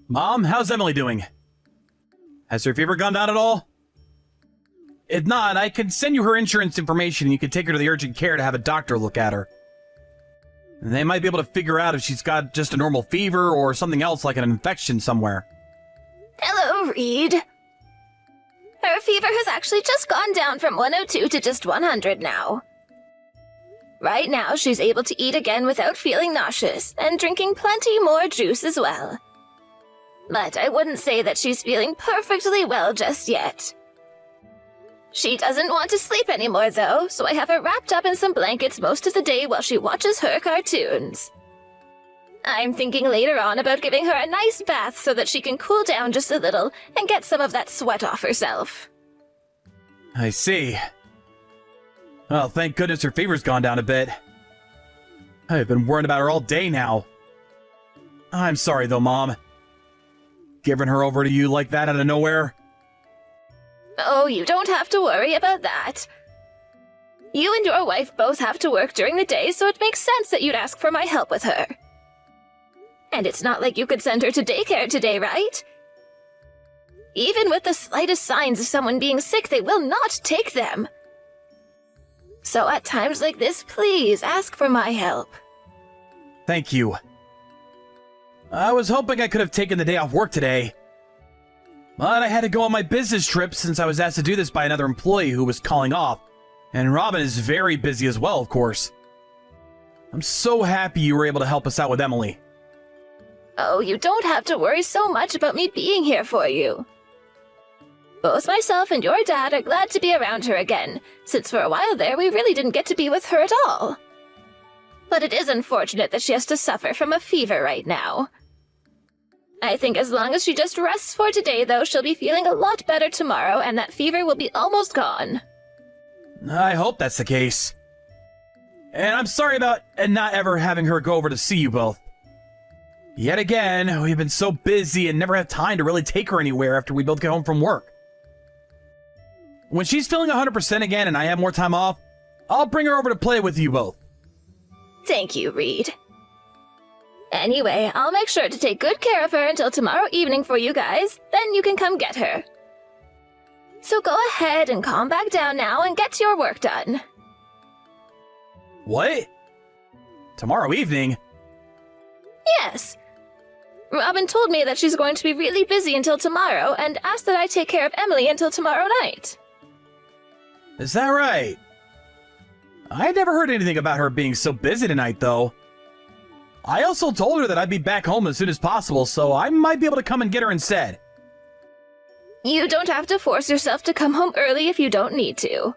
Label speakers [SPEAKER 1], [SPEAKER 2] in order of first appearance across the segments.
[SPEAKER 1] Mom, how's Emily doing? Has her fever gone down at all? If not, I can send you her insurance information and you can take her to the urgent care to have a doctor look at her. They might be able to figure out if she's got just a normal fever or something else like an infection somewhere.
[SPEAKER 2] Hello, Reed. Her fever has actually just gone down from 102 to just 100 now. Right now, she's able to eat again without feeling nauseous, and drinking plenty more juice as well. But I wouldn't say that she's feeling perfectly well just yet. She doesn't want to sleep anymore, though, so I have her wrapped up in some blankets most of the day while she watches her cartoons. I'm thinking later on about giving her a nice bath so that she can cool down just a little and get some of that sweat off herself.
[SPEAKER 1] I see. Well, thank goodness her fever's gone down a bit. I've been worrying about her all day now. I'm sorry though, Mom. Giving her over to you like that out of nowhere?
[SPEAKER 2] Oh, you don't have to worry about that. You and your wife both have to work during the day, so it makes sense that you'd ask for my help with her. And it's not like you could send her to daycare today, right? Even with the slightest signs of someone being sick, they will not take them. So at times like this, please ask for my help.
[SPEAKER 1] Thank you. I was hoping I could have taken the day off work today. But I had to go on my business trip since I was asked to do this by another employee who was calling off. And Robin is very busy as well, of course. I'm so happy you were able to help us out with Emily.
[SPEAKER 2] Oh, you don't have to worry so much about me being here for you. Both myself and your dad are glad to be around her again, since for a while there we really didn't get to be with her at all. But it is unfortunate that she has to suffer from a fever right now. I think as long as she just rests for today, though, she'll be feeling a lot better tomorrow, and that fever will be almost gone.
[SPEAKER 1] I hope that's the case. And I'm sorry about not ever having her go over to see you both. Yet again, we've been so busy and never had time to really take her anywhere after we both get home from work. When she's feeling 100% again and I have more time off, I'll bring her over to play with you both.
[SPEAKER 2] Thank you, Reed. Anyway, I'll make sure to take good care of her until tomorrow evening for you guys, then you can come get her. So go ahead and calm back down now and get your work done.
[SPEAKER 1] What? Tomorrow evening?
[SPEAKER 2] Yes. Robin told me that she's going to be really busy until tomorrow and asked that I take care of Emily until tomorrow night.
[SPEAKER 1] Is that right? I never heard anything about her being so busy tonight, though. I also told her that I'd be back home as soon as possible, so I might be able to come and get her instead.
[SPEAKER 2] You don't have to force yourself to come home early if you don't need to.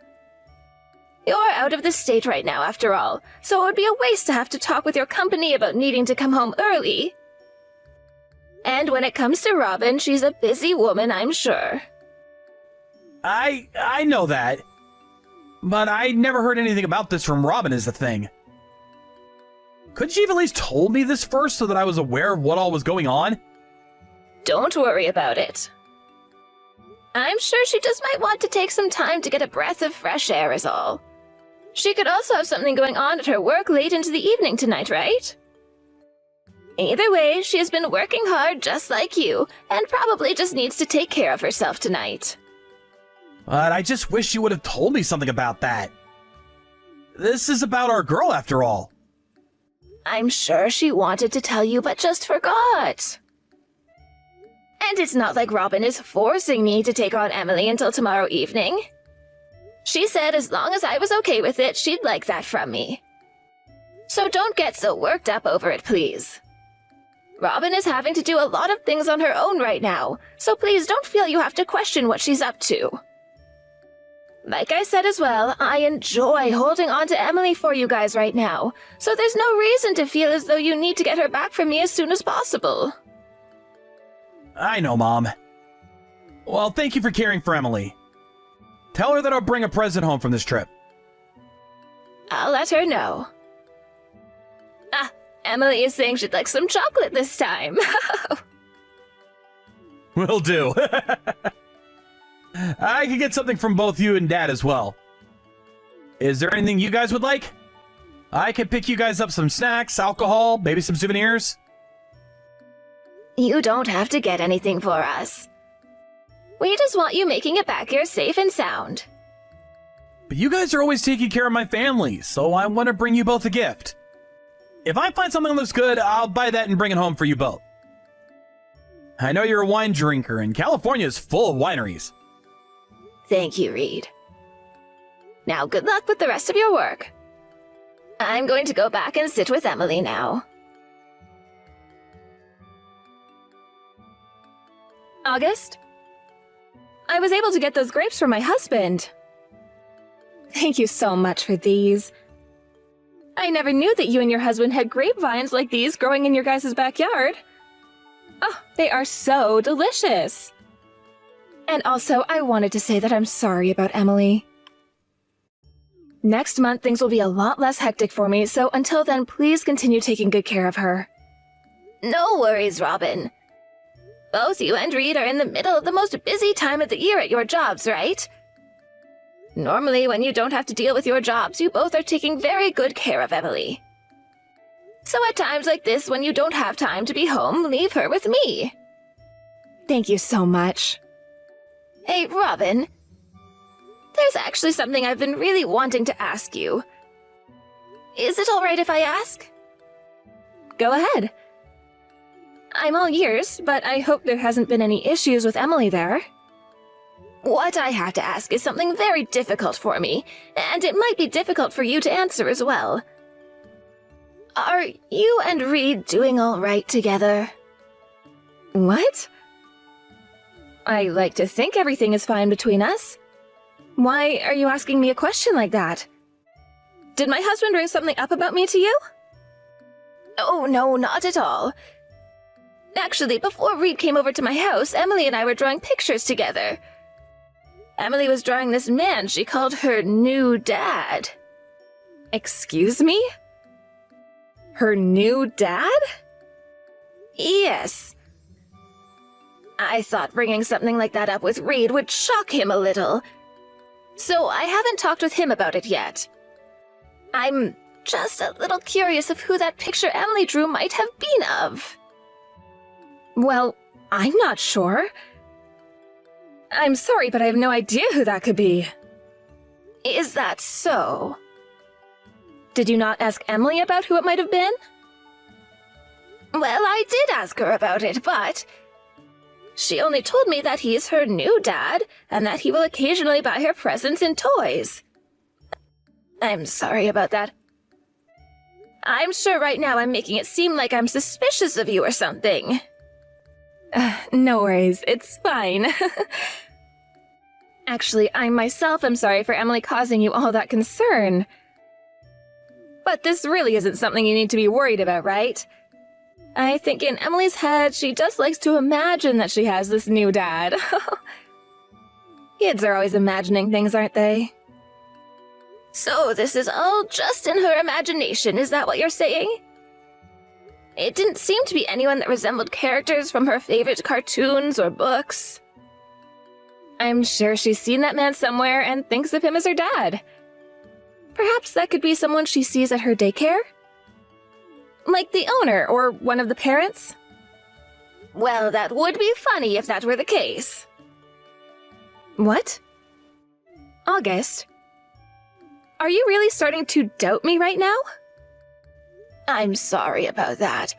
[SPEAKER 2] You're out of the state right now, after all, so it would be a waste to have to talk with your company about needing to come home early. And when it comes to Robin, she's a busy woman, I'm sure.
[SPEAKER 1] I know that. But I never heard anything about this from Robin is the thing. Couldn't she have at least told me this first so that I was aware of what all was going on?
[SPEAKER 2] Don't worry about it. I'm sure she just might want to take some time to get a breath of fresh air is all. She could also have something going on at her work late into the evening tonight, right? Either way, she has been working hard just like you, and probably just needs to take care of herself tonight.
[SPEAKER 1] But I just wish you would have told me something about that. This is about our girl, after all.
[SPEAKER 2] I'm sure she wanted to tell you, but just forgot. And it's not like Robin is forcing me to take on Emily until tomorrow evening. She said as long as I was okay with it, she'd like that from me. So don't get so worked up over it, please. Robin is having to do a lot of things on her own right now, so please don't feel you have to question what she's up to. Like I said as well, I enjoy holding on to Emily for you guys right now, so there's no reason to feel as though you need to get her back from me as soon as possible.
[SPEAKER 1] I know, Mom. Well, thank you for caring for Emily. Tell her that I'll bring a present home from this trip.
[SPEAKER 2] I'll let her know. Ah, Emily is saying she'd like some chocolate this time.
[SPEAKER 1] Will do. I could get something from both you and Dad as well. Is there anything you guys would like? I could pick you guys up some snacks, alcohol, maybe some souvenirs.
[SPEAKER 2] You don't have to get anything for us. We just want you making it back here safe and sound.
[SPEAKER 1] But you guys are always taking care of my family, so I want to bring you both a gift. If I find something that looks good, I'll buy that and bring it home for you both. I know you're a wine drinker, and California is full of wineries.
[SPEAKER 2] Thank you, Reed. Now good luck with the rest of your work. I'm going to go back and sit with Emily now. August? I was able to get those grapes for my husband. Thank you so much for these. I never knew that you and your husband had grapevines like these growing in your guys' backyard. Oh, they are so delicious. And also, I wanted to say that I'm sorry about Emily. Next month, things will be a lot less hectic for me, so until then, please continue taking good care of her. No worries, Robin. Both you and Reed are in the middle of the most busy time of the year at your jobs, right? Normally, when you don't have to deal with your jobs, you both are taking very good care of Emily. So at times like this, when you don't have time to be home, leave her with me. Thank you so much. Hey, Robin. There's actually something I've been really wanting to ask you. Is it all right if I ask? Go ahead. I'm all ears, but I hope there hasn't been any issues with Emily there. What I have to ask is something very difficult for me, and it might be difficult for you to answer as well. Are you and Reed doing all right together? What? I like to think everything is fine between us. Why are you asking me a question like that? Did my husband bring something up about me to you? Oh, no, not at all. Actually, before Reed came over to my house, Emily and I were drawing pictures together. Emily was drawing this man she called her new dad. Excuse me? Her new dad? Yes. I thought bringing something like that up with Reed would shock him a little. So I haven't talked with him about it yet. I'm just a little curious of who that picture Emily drew might have been of. Well, I'm not sure. I'm sorry, but I have no idea who that could be. Is that so? Did you not ask Emily about who it might have been? Well, I did ask her about it, but she only told me that he's her new dad and that he will occasionally buy her presents and toys. I'm sorry about that. I'm sure right now I'm making it seem like I'm suspicious of you or something. No worries, it's fine. Actually, I myself am sorry for Emily causing you all that concern. But this really isn't something you need to be worried about, right? I think in Emily's head, she just likes to imagine that she has this new dad. Kids are always imagining things, aren't they? So this is all just in her imagination, is that what you're saying? It didn't seem to be anyone that resembled characters from her favorite cartoons or books. I'm sure she's seen that man somewhere and thinks of him as her dad. Perhaps that could be someone she sees at her daycare? Like the owner or one of the parents? Well, that would be funny if that were the case. What? August? Are you really starting to doubt me right now? I'm sorry about that.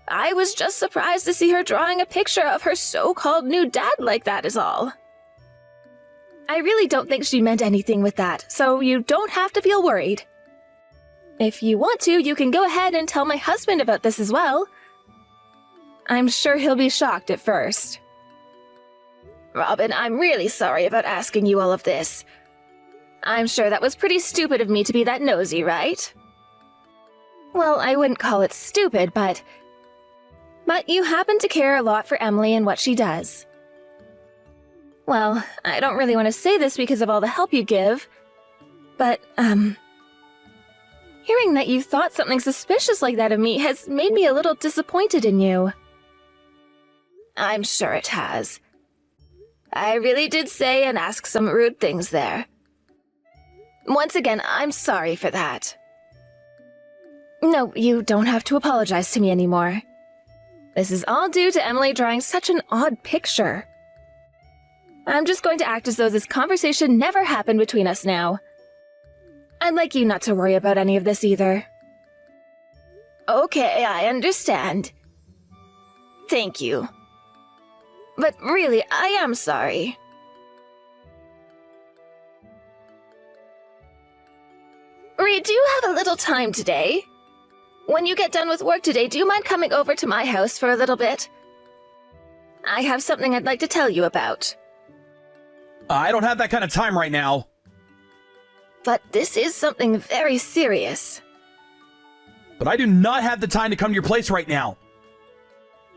[SPEAKER 2] I was just surprised to see her drawing a picture of her so-called new dad like that is all. I really don't think she meant anything with that, so you don't have to feel worried. If you want to, you can go ahead and tell my husband about this as well. I'm sure he'll be shocked at first. Robin, I'm really sorry about asking you all of this. I'm sure that was pretty stupid of me to be that nosy, right? Well, I wouldn't call it stupid, but you happen to care a lot for Emily and what she does. Well, I don't really want to say this because of all the help you give, but, hearing that you thought something suspicious like that of me has made me a little disappointed in you. I'm sure it has. I really did say and ask some rude things there. Once again, I'm sorry for that. No, you don't have to apologize to me anymore. This is all due to Emily drawing such an odd picture. I'm just going to act as though this conversation never happened between us now. I'd like you not to worry about any of this either. Okay, I understand. Thank you. But really, I am sorry. Reed, do you have a little time today? When you get done with work today, do you mind coming over to my house for a little bit? I have something I'd like to tell you about.
[SPEAKER 1] I don't have that kind of time right now.
[SPEAKER 2] But this is something very serious.
[SPEAKER 1] But I do not have the time to come to your place right now.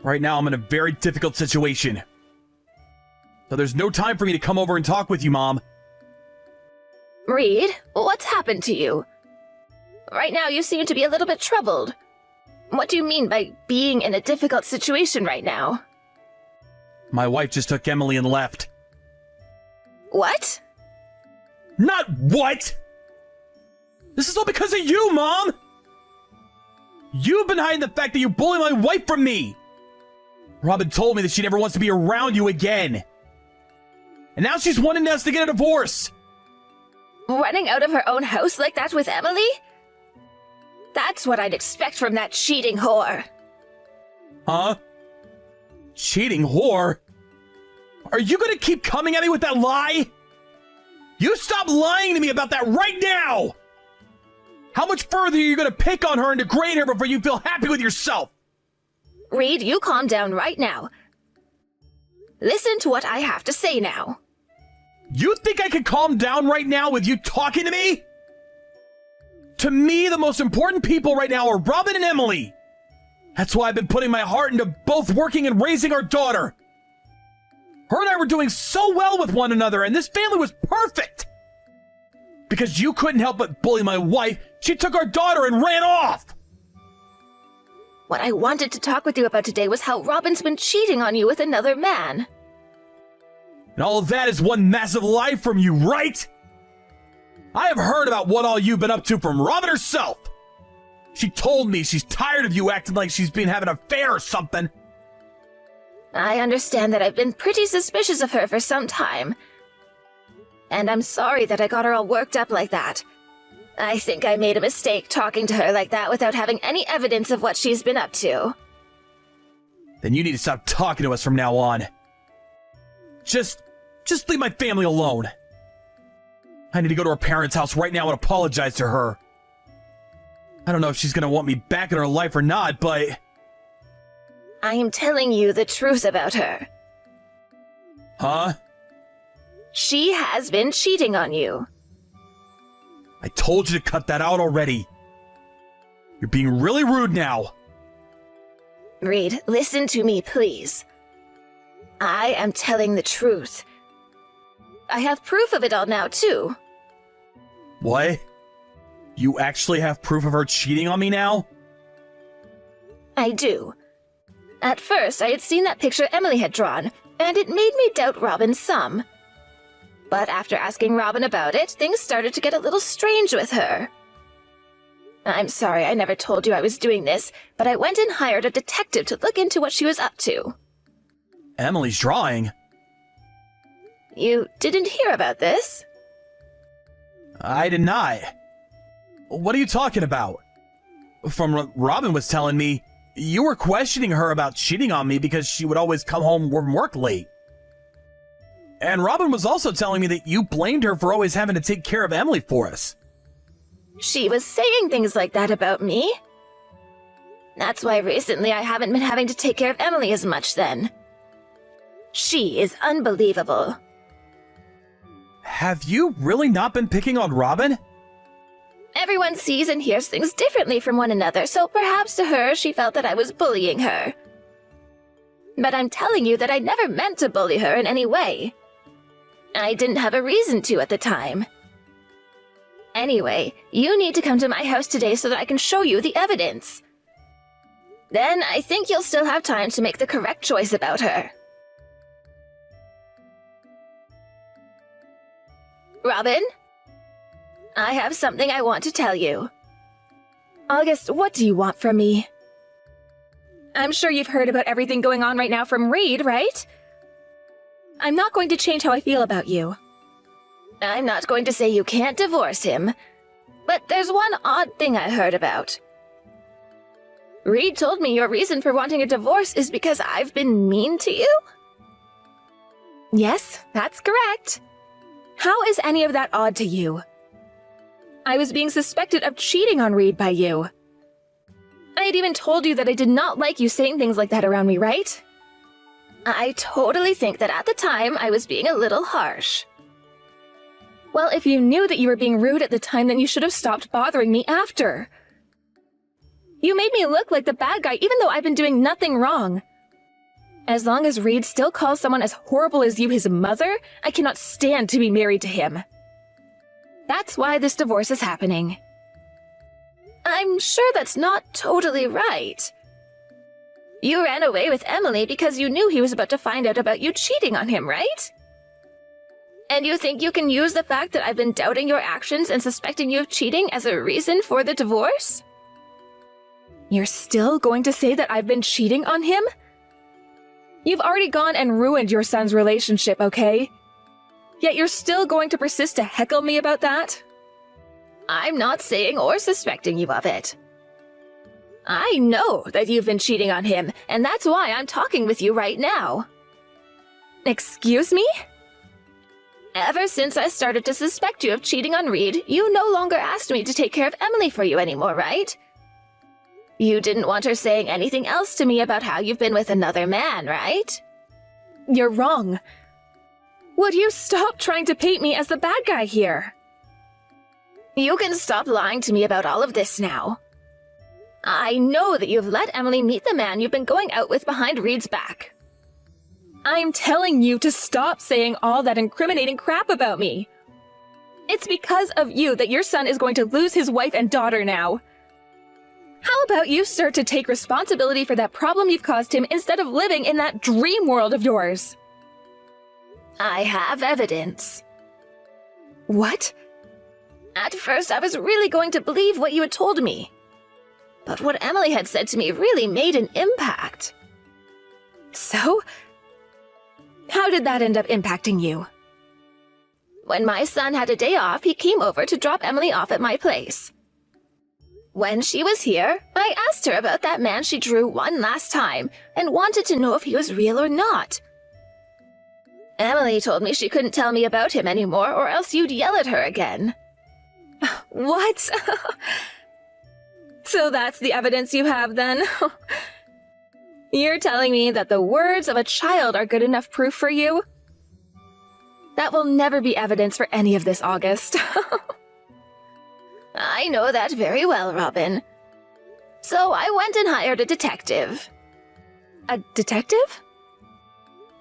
[SPEAKER 1] Right now, I'm in a very difficult situation. So there's no time for me to come over and talk with you, Mom.
[SPEAKER 2] Reed, what's happened to you? Right now, you seem to be a little bit troubled. What do you mean by being in a difficult situation right now?
[SPEAKER 1] My wife just took Emily and left.
[SPEAKER 2] What?
[SPEAKER 1] Not what! This is all because of you, Mom! You've been hiding the fact that you bully my wife from me! Robin told me that she never wants to be around you again. And now she's wanting us to get a divorce.
[SPEAKER 2] Running out of her own house like that with Emily? That's what I'd expect from that cheating whore.
[SPEAKER 1] Huh? Cheating whore? Are you gonna keep coming at me with that lie? You stop lying to me about that right now! How much further are you gonna pick on her and degrade her before you feel happy with yourself?
[SPEAKER 2] Reed, you calm down right now. Listen to what I have to say now.
[SPEAKER 1] You think I can calm down right now with you talking to me? To me, the most important people right now are Robin and Emily. That's why I've been putting my heart into both working and raising our daughter. Her and I were doing so well with one another, and this family was perfect. Because you couldn't help but bully my wife, she took our daughter and ran off.
[SPEAKER 2] What I wanted to talk with you about today was how Robin's been cheating on you with another man.
[SPEAKER 1] And all of that is one massive lie from you, right? I have heard about what all you've been up to from Robin herself. She told me she's tired of you acting like she's been having an affair or something.
[SPEAKER 2] I understand that I've been pretty suspicious of her for some time. And I'm sorry that I got her all worked up like that. I think I made a mistake talking to her like that without having any evidence of what she's been up to.
[SPEAKER 1] Then you need to stop talking to us from now on. Just leave my family alone. I need to go to her parents' house right now and apologize to her. I don't know if she's gonna want me back in her life or not, but...
[SPEAKER 2] I am telling you the truth about her.
[SPEAKER 1] Huh?
[SPEAKER 2] She has been cheating on you.
[SPEAKER 1] I told you to cut that out already. You're being really rude now.
[SPEAKER 2] Reed, listen to me, please. I am telling the truth. I have proof of it all now, too.
[SPEAKER 1] What? You actually have proof of her cheating on me now?
[SPEAKER 2] I do. At first, I had seen that picture Emily had drawn, and it made me doubt Robin some. But after asking Robin about it, things started to get a little strange with her. I'm sorry I never told you I was doing this, but I went and hired a detective to look into what she was up to.
[SPEAKER 1] Emily's drawing?
[SPEAKER 2] You didn't hear about this?
[SPEAKER 1] I did not. What are you talking about? From what Robin was telling me, you were questioning her about cheating on me because she would always come home from work late. And Robin was also telling me that you blamed her for always having to take care of Emily for us.
[SPEAKER 2] She was saying things like that about me. That's why recently I haven't been having to take care of Emily as much then. She is unbelievable.
[SPEAKER 1] Have you really not been picking on Robin?
[SPEAKER 2] Everyone sees and hears things differently from one another, so perhaps to her she felt that I was bullying her. But I'm telling you that I never meant to bully her in any way. I didn't have a reason to at the time. Anyway, you need to come to my house today so that I can show you the evidence. Then I think you'll still have time to make the correct choice about her. Robin? I have something I want to tell you. August, what do you want from me? I'm sure you've heard about everything going on right now from Reed, right? I'm not going to change how I feel about you. I'm not going to say you can't divorce him, but there's one odd thing I heard about. Reed told me your reason for wanting a divorce is because I've been mean to you? Yes, that's correct. How is any of that odd to you? I was being suspected of cheating on Reed by you. I had even told you that I did not like you saying things like that around me, right? I totally think that at the time I was being a little harsh. Well, if you knew that you were being rude at the time, then you should have stopped bothering me after. You made me look like the bad guy even though I've been doing nothing wrong. As long as Reed still calls someone as horrible as you his mother, I cannot stand to be married to him. That's why this divorce is happening. I'm sure that's not totally right. You ran away with Emily because you knew he was about to find out about you cheating on him, right? And you think you can use the fact that I've been doubting your actions and suspecting you of cheating as a reason for the divorce? You're still going to say that I've been cheating on him? You've already gone and ruined your son's relationship, okay? Yet you're still going to persist to heckle me about that? I'm not saying or suspecting you of it. I know that you've been cheating on him, and that's why I'm talking with you right now. Excuse me? Ever since I started to suspect you of cheating on Reed, you no longer asked me to take care of Emily for you anymore, right? You didn't want her saying anything else to me about how you've been with another man, right? You're wrong. Would you stop trying to paint me as the bad guy here? You can stop lying to me about all of this now. I know that you've let Emily meet the man you've been going out with behind Reed's back. I'm telling you to stop saying all that incriminating crap about me. It's because of you that your son is going to lose his wife and daughter now. How about you start to take responsibility for that problem you've caused him instead of living in that dream world of yours? I have evidence. What? At first, I was really going to believe what you had told me. But what Emily had said to me really made an impact. So? How did that end up impacting you? When my son had a day off, he came over to drop Emily off at my place. When she was here, I asked her about that man she drew one last time and wanted to know if he was real or not. Emily told me she couldn't tell me about him anymore or else you'd yell at her again. What? So that's the evidence you have then? You're telling me that the words of a child are good enough proof for you? That will never be evidence for any of this, August. I know that very well, Robin. So I went and hired a detective. A detective?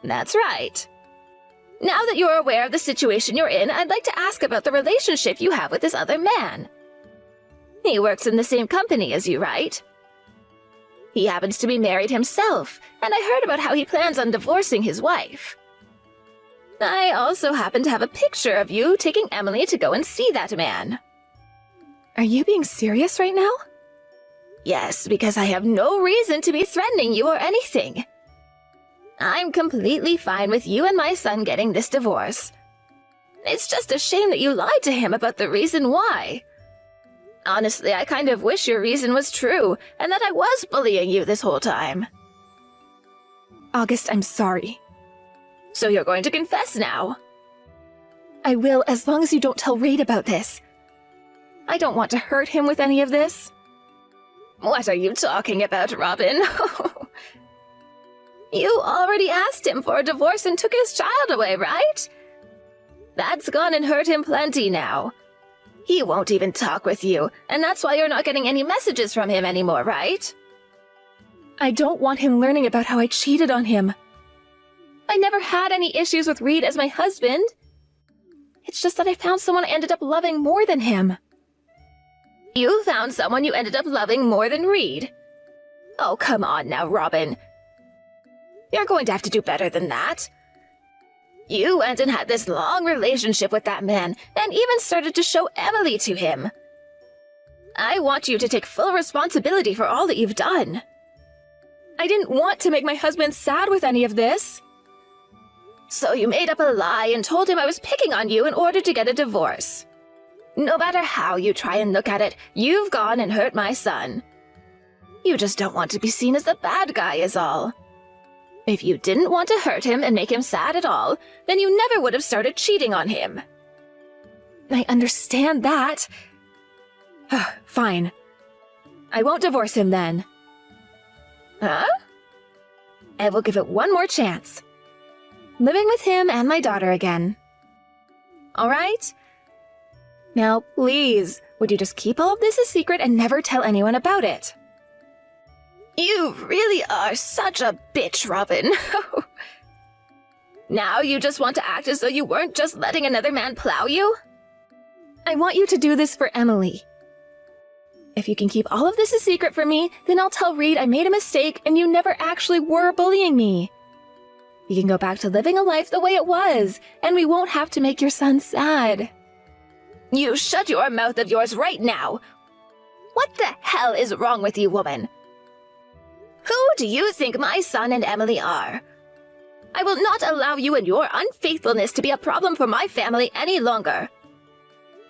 [SPEAKER 2] That's right. Now that you're aware of the situation you're in, I'd like to ask about the relationship you have with this other man. He works in the same company as you, right? He happens to be married himself, and I heard about how he plans on divorcing his wife. I also happen to have a picture of you taking Emily to go and see that man. Are you being serious right now? Yes, because I have no reason to be threatening you or anything. I'm completely fine with you and my son getting this divorce. It's just a shame that you lied to him about the reason why. Honestly, I kind of wish your reason was true, and that I was bullying you this whole time. August, I'm sorry. So you're going to confess now? I will, as long as you don't tell Reed about this. I don't want to hurt him with any of this. What are you talking about, Robin? You already asked him for a divorce and took his child away, right? That's gone and hurt him plenty now. He won't even talk with you, and that's why you're not getting any messages from him anymore, right? I don't want him learning about how I cheated on him. I never had any issues with Reed as my husband. It's just that I found someone I ended up loving more than him. You found someone you ended up loving more than Reed? Oh, come on now, Robin. You're going to have to do better than that. You went and had this long relationship with that man, and even started to show Emily to him. I want you to take full responsibility for all that you've done. I didn't want to make my husband sad with any of this. So you made up a lie and told him I was picking on you in order to get a divorce. No matter how you try and look at it, you've gone and hurt my son. You just don't want to be seen as the bad guy is all. If you didn't want to hurt him and make him sad at all, then you never would have started cheating on him. I understand that. Fine. I won't divorce him then. Huh? I will give it one more chance. Living with him and my daughter again. All right? Now, please, would you just keep all of this a secret and never tell anyone about it? You really are such a bitch, Robin. Now you just want to act as though you weren't just letting another man plow you? I want you to do this for Emily. If you can keep all of this a secret from me, then I'll tell Reed I made a mistake and you never actually were bullying me. You can go back to living a life the way it was, and we won't have to make your son sad. You shut your mouth of yours right now. What the hell is wrong with you, woman? Who do you think my son and Emily are? I will not allow you and your unfaithfulness to be a problem for my family any longer.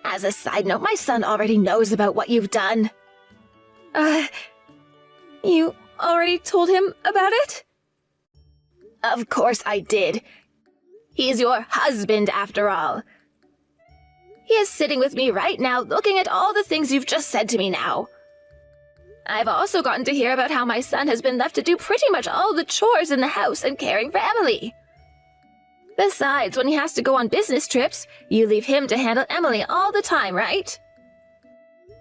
[SPEAKER 2] As a side note, my son already knows about what you've done. You already told him about it? Of course I did. He's your husband, after all. He is sitting with me right now, looking at all the things you've just said to me now. I've also gotten to hear about how my son has been left to do pretty much all the chores in the house and caring for Emily. Besides, when he has to go on business trips, you leave him to handle Emily all the time, right?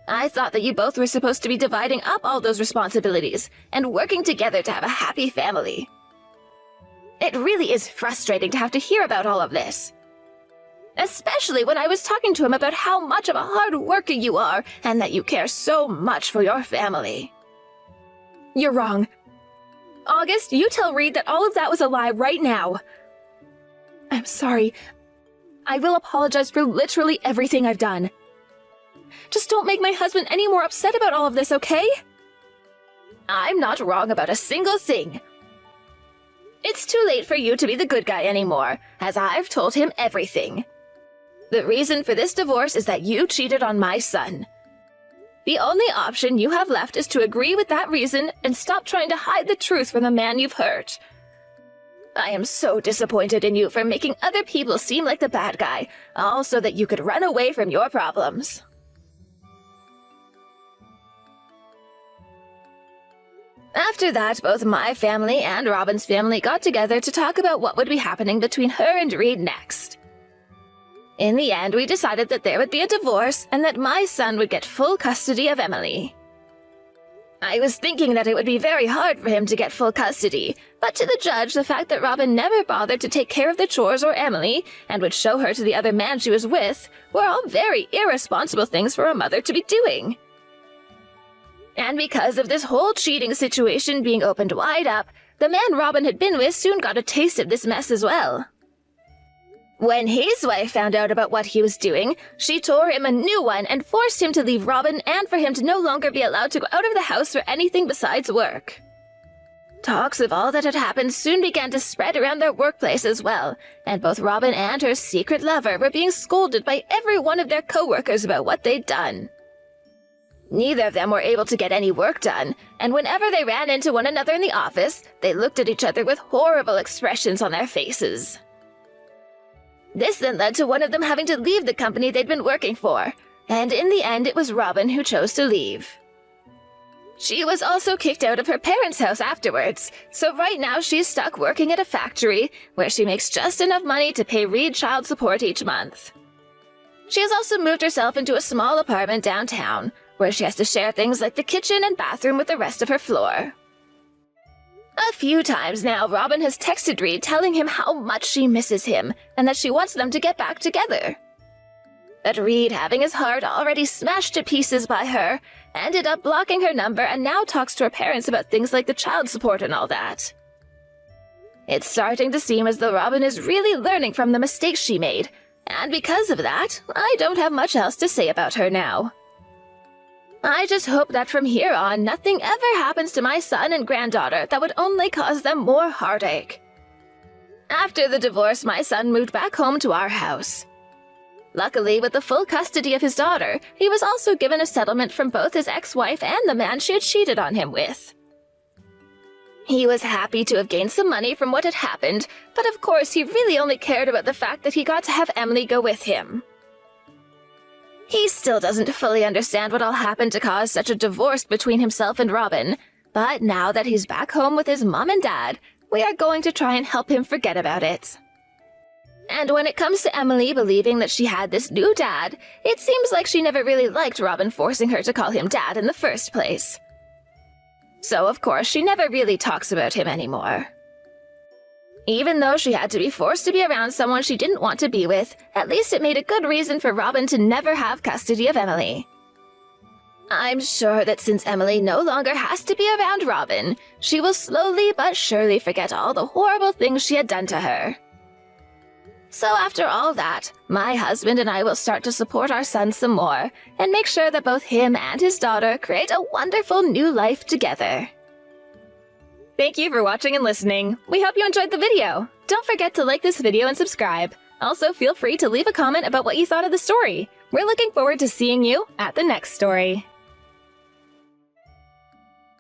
[SPEAKER 2] I thought that you both were supposed to be dividing up all those responsibilities and working together to have a happy family. It really is frustrating to have to hear about all of this. Especially when I was talking to him about how much of a hard worker you are and that you care so much for your family. You're wrong. August, you tell Reed that all of that was a lie right now. I'm sorry. I will apologize for literally everything I've done. Just don't make my husband any more upset about all of this, okay? I'm not wrong about a single thing. It's too late for you to be the good guy anymore, as I've told him everything. The reason for this divorce is that you cheated on my son. The only option you have left is to agree with that reason and stop trying to hide the truth from the man you've hurt. I am so disappointed in you for making other people seem like the bad guy, all so that you could run away from your problems. After that, both my family and Robin's family got together to talk about what would be happening between her and Reed next. In the end, we decided that there would be a divorce and that my son would get full custody of Emily. I was thinking that it would be very hard for him to get full custody, but to the judge, the fact that Robin never bothered to take care of the chores or Emily and would show her to the other man she was with were all very irresponsible things for a mother to be doing. And because of this whole cheating situation being opened wide up, the man Robin had been with soon got a taste of this mess as well. When his wife found out about what he was doing, she tore him a new one and forced him to leave Robin and for him to no longer be allowed to go out of the house for anything besides work. Talks of all that had happened soon began to spread around their workplace as well, and both Robin and her secret lover were being scolded by every one of their co-workers about what they'd done. Neither of them were able to get any work done, and whenever they ran into one another in the office, they looked at each other with horrible expressions on their faces. This then led to one of them having to leave the company they'd been working for, and in the end it was Robin who chose to leave. She was also kicked out of her parents' house afterwards, so right now she's stuck working at a factory where she makes just enough money to pay Reed child support each month. She has also moved herself into a small apartment downtown, where she has to share things like the kitchen and bathroom with the rest of her floor. A few times now, Robin has texted Reed telling him how much she misses him and that she wants them to get back together. But Reed, having his heart already smashed to pieces by her, ended up blocking her number and now talks to her parents about things like the child support and all that. It's starting to seem as though Robin is really learning from the mistakes she made, and because of that, I don't have much else to say about her now. I just hope that from here on, nothing ever happens to my son and granddaughter that would only cause them more heartache. After the divorce, my son moved back home to our house. Luckily, with the full custody of his daughter, he was also given a settlement from both his ex-wife and the man she had cheated on him with. He was happy to have gained some money from what had happened, but of course he really only cared about the fact that he got to have Emily go with him. He still doesn't fully understand what all happened to cause such a divorce between himself and Robin, but now that he's back home with his mom and dad, we are going to try and help him forget about it. And when it comes to Emily believing that she had this new dad, it seems like she never really liked Robin forcing her to call him dad in the first place. So, of course, she never really talks about him anymore. Even though she had to be forced to be around someone she didn't want to be with, at least it made a good reason for Robin to never have custody of Emily. I'm sure that since Emily no longer has to be around Robin, she will slowly but surely forget all the horrible things she had done to her. So after all that, my husband and I will start to support our son some more and make sure that both him and his daughter create a wonderful new life together. Thank you for watching and listening. We hope you enjoyed the video. Don't forget to like this video and subscribe. Also, feel free to leave a comment about what you thought of the story. We're looking forward to seeing you at the next story.